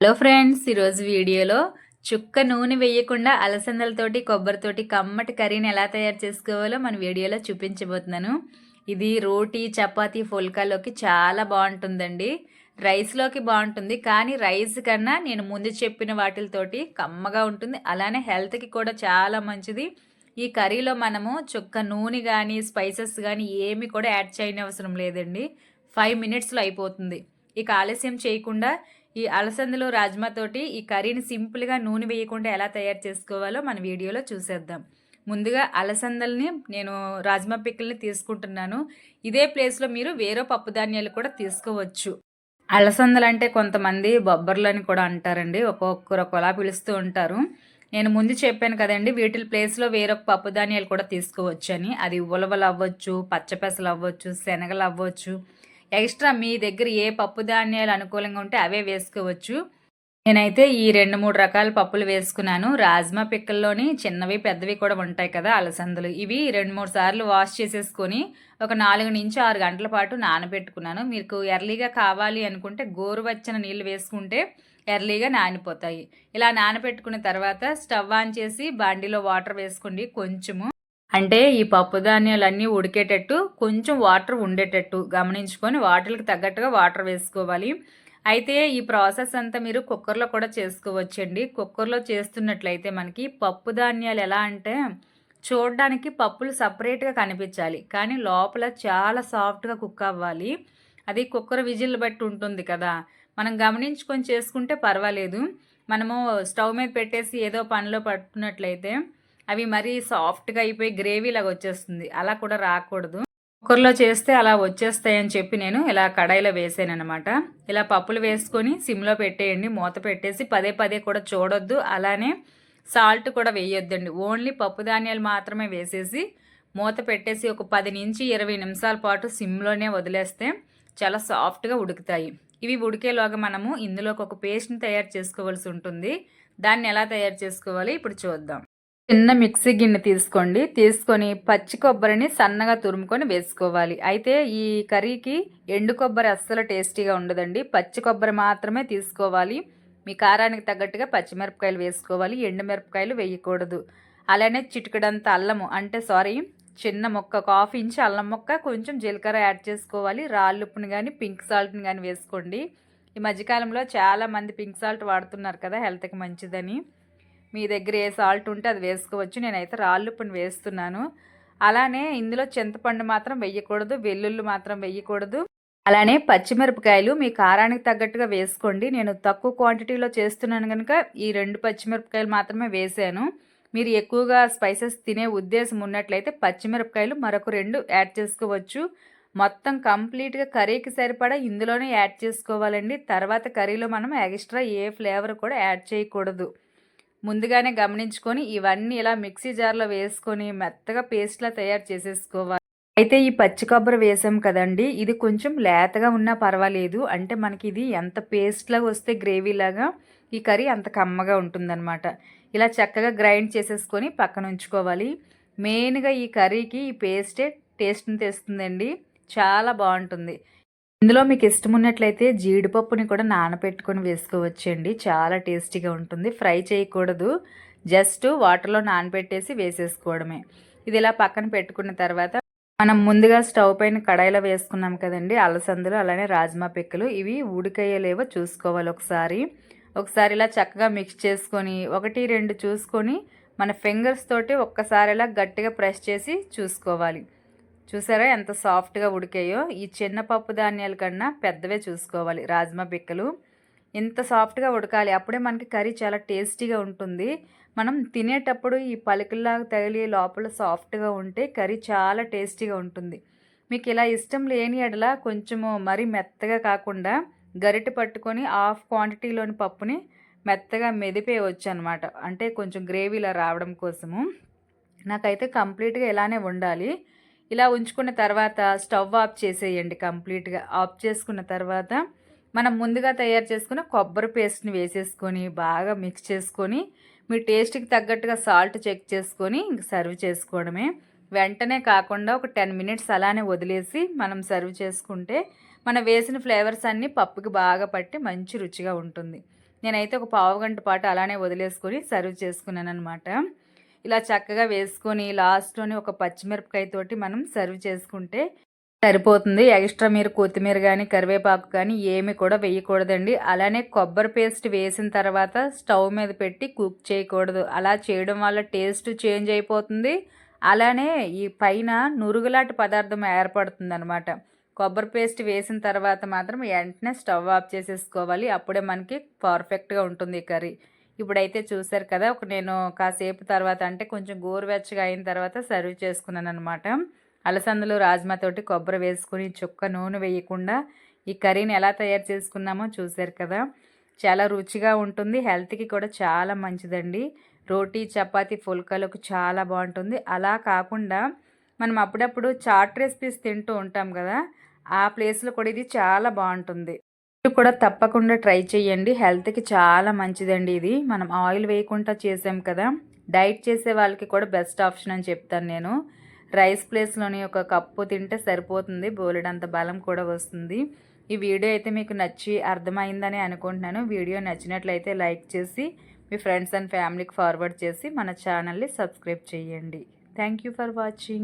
Hello friends, ఈరోజు వీడియోలో చుక్క నూనె వేయకుండా అలసందలతోటి కొబ్బరితోటి కమ్మటి కర్రీని ఎలా తయారు చేసుకోవాలో మన వీడియోలో చూపించబోతున్నాను. ఇది రోటీ, చపాతీ, ఫుల్కాలోకి చాలా బాగుంటుందండి. రైస్లోకి బాగుంటుంది, కానీ రైస్ కన్నా నేను ముందు చెప్పిన వాటితోటి కమ్మగా ఉంటుంది. అలానే హెల్త్కి కూడా చాలా మంచిది. ఈ కర్రీలో మనము చుక్క నూనె కానీ స్పైసెస్ కానీ ఏమి కూడా యాడ్ చేయనవసరం లేదండి. 5 మినిట్స్లో అయిపోతుంది. ఇక ఆలస్యం చేయకుండా ఈ అలసందలు రాజ్మా తోటి ఈ కర్రీని సింపుల్గా నూనె వేయకుండా ఎలా తయారు చేసుకోవాలో మన వీడియోలో చూసేద్దాం. ముందుగా అలసందల్ని నేను రాజ్మా పిక్కల్ని తీసుకుంటున్నాను. ఇదే ప్లేస్లో మీరు వేరే పప్పు ధాన్యాలు కూడా తీసుకోవచ్చు. అలసందలు అంటే కొంతమంది బొబ్బర్లు అని కూడా అంటారండి. ఒక్కొక్కరు ఒకలా పిలుస్తూ ఉంటారు. నేను ముందు చెప్పాను కదండి, వీటి ప్లేస్లో వేరొక పప్పు ధాన్యాలు కూడా తీసుకోవచ్చు అని. అది ఉలవలు అవ్వచ్చు, పచ్చపెసలు అవ్వచ్చు, శనగలు అవ్వచ్చు. ఎక్స్ట్రా మీ దగ్గర ఏ పప్పు ధాన్యాలు అనుకూలంగా ఉంటే అవే వేసుకోవచ్చు. నేనైతే ఈ 2-3 రకాల పప్పులు వేసుకున్నాను. రాజ్మా పిక్కల్లోని చిన్నవి పెద్దవి కూడా ఉంటాయి కదా అలసందలు. ఇవి 2-3 సార్లు వాష్ చేసేసుకొని ఒక 4-6 గంటల పాటు నానబెట్టుకున్నాను. మీకు ఎర్లీగా కావాలి అనుకుంటే గోరువెచ్చని నీళ్ళు వేసుకుంటే ఎర్లీగా నానిపోతాయి. ఇలా నానబెట్టుకున్న తర్వాత స్టవ్ ఆన్ చేసి బాండీలో వాటర్ వేసుకోండి. కొంచెము అంటే ఈ పప్పు ధాన్యాలన్నీ ఉడికేటట్టు కొంచెం వాటర్ ఉండేటట్టు గమనించుకొని వాటర్కి తగ్గట్టుగా వాటర్ వేసుకోవాలి. అయితే ఈ ప్రాసెస్ అంతా మీరు కుక్కర్లో కూడా చేసుకోవచ్చండి. కుక్కర్లో చేస్తున్నట్లయితే మనకి పప్పు ధాన్యాలు ఎలా అంటే చూడడానికి పప్పులు సపరేట్గా కనిపించాలి, కానీ లోపల చాలా సాఫ్ట్గా కుక్ అవ్వాలి. అది కుక్కర్ విజిల్ బట్టి ఉంటుంది కదా, మనం గమనించుకొని చేసుకుంటే పర్వాలేదు. మనము స్టవ్ మీద పెట్టేసి ఏదో పనిలో పట్టుకున్నట్లయితే అవి మరీ సాఫ్ట్గా అయిపోయి గ్రేవీ లాగా వచ్చేస్తుంది. అలా కూడా రాకూడదు. కుక్కర్లో చేస్తే అలా వచ్చేస్తాయని చెప్పి నేను ఇలా కడాయిలో వేసాను అనమాట. ఇలా పప్పులు వేసుకొని సిమ్లో పెట్టేయండి. మూత పెట్టేసి పదే పదే కూడా చూడొద్దు. అలానే సాల్ట్ కూడా వేయొద్దండి. ఓన్లీ పప్పు ధాన్యాలు మాత్రమే వేసేసి మూత పెట్టేసి ఒక 10-20 నిమిషాల పాటు సిమ్లోనే వదిలేస్తే చాలా సాఫ్ట్గా ఉడుకుతాయి. ఇవి ఉడికేలోగా మనము ఇందులోకి ఒక పేస్ట్ని తయారు చేసుకోవాల్సి ఉంటుంది. దాన్ని ఎలా తయారు చేసుకోవాలి ఇప్పుడు చూద్దాం. చిన్న మిక్సీ గిన్నె తీసుకోండి. తీసుకొని పచ్చి కొబ్బరిని సన్నగా తురుముకొని వేసుకోవాలి. అయితే ఈ కర్రీకి ఎండు కొబ్బరి అస్సలు టేస్టీగా ఉండదండి. పచ్చి కొబ్బరి మాత్రమే తీసుకోవాలి. మీ కారానికి తగ్గట్టుగా పచ్చిమిరపకాయలు వేసుకోవాలి. ఎండుమిరపకాయలు వేయకూడదు. అలానే చిటికడంత అల్లము, చిన్న మొక్క, 1/2 ఇంచ్ అల్లం మొక్క, కొంచెం జీలకర్ర యాడ్ చేసుకోవాలి. రాళ్ళుప్పుని కానీ పింక్ సాల్ట్ని కానీ వేసుకోండి. ఈ మధ్యకాలంలో చాలామంది పింక్ సాల్ట్ వాడుతున్నారు కదా, హెల్త్కి మంచిదని. మీ దగ్గర ఏ సాల్ట్ ఉంటే అది వేసుకోవచ్చు. నేనైతే రాళ్ళుప్పుని వేస్తున్నాను. అలానే ఇందులో చింతపండు మాత్రం వేయకూడదు, వెల్లుల్లి మాత్రం వేయకూడదు. అలానే పచ్చిమిరపకాయలు మీ కారానికి తగ్గట్టుగా వేసుకోండి. నేను తక్కువ క్వాంటిటీలో చేస్తున్నాను కనుక ఈ 2 పచ్చిమిరపకాయలు మాత్రమే వేసాను. మీరు ఎక్కువగా స్పైసెస్ తినే ఉద్దేశం ఉన్నట్లయితే పచ్చిమిరపకాయలు మరొక 2 యాడ్ చేసుకోవచ్చు. మొత్తం కంప్లీట్గా కర్రీకి సరిపడా ఇందులోనే యాడ్ చేసుకోవాలండి. తర్వాత కర్రీలో మనం ఎక్స్ట్రా ఏ ఫ్లేవర్ కూడా యాడ్ చేయకూడదు. ముందుగానే గమనించుకొని ఇవన్నీ ఇలా మిక్సీ జార్లో వేసుకొని మెత్తగా పేస్ట్లా తయారు చేసేసుకోవాలి. అయితే ఈ పచ్చి కొబ్బరి వేసాం కదండి, ఇది కొంచెం లేతగా ఉన్నా పర్వాలేదు. అంటే మనకి ఇది ఎంత పేస్ట్లాగా వస్తే గ్రేవీలాగా ఈ కర్రీ అంత కమ్మగా ఉంటుందన్నమాట. ఇలా చక్కగా గ్రైండ్ చేసేసుకొని పక్కన ఉంచుకోవాలి. మెయిన్గా ఈ కర్రీకి ఈ పేస్టే టేస్ట్ని తెస్తుందండి, చాలా బాగుంటుంది. ఇందులో మీకు ఇష్టం ఉన్నట్లయితే జీడిపప్పుని కూడా నానబెట్టుకొని వేసుకోవచ్చండి. చాలా టేస్టీగా ఉంటుంది. ఫ్రై చేయకూడదు, జస్ట్ వాటర్లో నానబెట్టేసి వేసేసుకోవడమే. ఇది ఇలా పక్కన పెట్టుకున్న తర్వాత మనం ముందుగా స్టవ్ పైన కడాయిలో వేసుకున్నాం కదండి అలసందలు, అలానే రాజ్మా పిక్కలు. ఇవి ఉడికయ్యలేవో చూసుకోవాలి. ఒకసారి ఇలా చక్కగా మిక్స్ చేసుకొని 1-2 చూసుకొని మన ఫింగర్స్ తోటి ఒక్కసారి ఇలా గట్టిగా ప్రెస్ చేసి చూసుకోవాలి. చూసారా ఎంత సాఫ్ట్గా ఉడికాయో? ఈ చిన్న పప్పు ధాన్యాల కన్నా పెద్దవే చూసుకోవాలి రాజ్మా పిక్కలు. ఇంత సాఫ్ట్గా ఉడకాలి, అప్పుడే మనకి కర్రీ చాలా టేస్టీగా ఉంటుంది. మనం తినేటప్పుడు ఈ పలుకుల్లాగా తగిలి లోపల సాఫ్ట్గా ఉంటే కర్రీ చాలా టేస్టీగా ఉంటుంది. మీకు ఇలా ఇష్టం లేని ఎడల కొంచెము మరీ మెత్తగా కాకుండా గరిటె పట్టుకొని హాఫ్ క్వాంటిటీలోని పప్పుని మెత్తగా మెదిపేయవచ్చు అనమాట. అంటే కొంచెం గ్రేవీలా రావడం కోసము. నాకైతే కంప్లీట్గా ఇలానే ఉండాలి. ఇలా ఉంచుకున్న తర్వాత స్టవ్ ఆఫ్ చేసేయండి. కంప్లీట్గా ఆఫ్ చేసుకున్న తర్వాత మనం ముందుగా తయారు చేసుకున్న కొబ్బరి పేస్ట్ని వేసేసుకొని బాగా మిక్స్ చేసుకొని మీ టేస్ట్కి తగ్గట్టుగా సాల్ట్ చెక్ చేసుకొని ఇంక సర్వ్ చేసుకోవడమే. వెంటనే కాకుండా ఒక 10 మినిట్స్ అలానే వదిలేసి మనం సర్వ్ చేసుకుంటే మనం వేసిన ఫ్లేవర్స్ అన్నీ పప్పుకి బాగా పట్టి మంచి రుచిగా ఉంటుంది. నేనైతే ఒక పావు గంట పాటు అలానే వదిలేసుకొని సర్వ్ చేసుకున్నాను అనమాట. ఇలా చక్కగా వేసుకొని లాస్ట్‌లోని ఒక పచ్చిమిరపకాయ తోటి మనం సర్వ్ చేసుకుంటే సరిపోతుంది. ఎక్స్ట్రా మీరు కొత్తిమీర కానీ కరివేపాకు కానీ ఏమి కూడా వేయకూడదండి. అలానే కొబ్బరి పేస్ట్ వేసిన తర్వాత స్టవ్ మీద పెట్టి కుక్ చేయకూడదు. అలా చేయడం వల్ల టేస్ట్ చేంజ్ అయిపోతుంది. అలానే ఈ పైన నురుగులాంటి పదార్థం ఏర్పడుతుందనమాట. కొబ్బరి పేస్ట్ వేసిన తర్వాత మాత్రం వెంటనే స్టవ్ ఆఫ్ చేసేసుకోవాలి. అప్పుడే మనకి పర్ఫెక్ట్‌గా ఉంటుంది ఈ కర్రీ. ఇప్పుడైతే చూసారు కదా! నేను కాసేపు తర్వాత అంటే కొంచెం గోరువెచ్చగా అయిన తర్వాత సర్వ్ చేసుకున్నాననమాట. అలసందలు రాజ్మా తోటి కొబ్బరి వేసుకొని చుక్క నూనె వేయకుండా ఈ కర్రీని ఎలా తయారు చేసుకున్నామో చూసారు కదా! చాలా రుచిగా ఉంటుంది. హెల్త్‌కి కూడా చాలా మంచిదండి. రోటీ, చపాతీ, పుల్కాలకు చాలా బాగుంటుంది. అలా కాకుండా మనం అప్పుడప్పుడు చాట్ రెసిపీస్ తింటూ ఉంటాం కదా! ఆ ప్లేస్‌లో కూడా ఇది చాలా బాగుంటుంది. మీరు కూడా తప్పకుండా ట్రై చేయండి. హెల్త్‌కి చాలా మంచిదండి ఇది. మనం ఆయిల్ వేయకుండా చేసాం కదా! డైట్ చేసే వాళ్ళకి కూడా బెస్ట్ ఆప్షన్ అని చెప్తాను నేను. రైస్ ప్లేస్‌లోని ఒక కప్పు తింటే సరిపోతుంది. బోలెడంత బలం కూడా వస్తుంది. ఈ వీడియో అయితే మీకు నచ్చి అర్థమైందని అనుకుంటున్నాను. వీడియో నచ్చినట్లయితే లైక్ చేసి మీ ఫ్రెండ్స్ అండ్ ఫ్యామిలీకి ఫార్వర్డ్ చేసి మన ఛానల్ని సబ్స్క్రైబ్ చేయండి. Thank you for watching.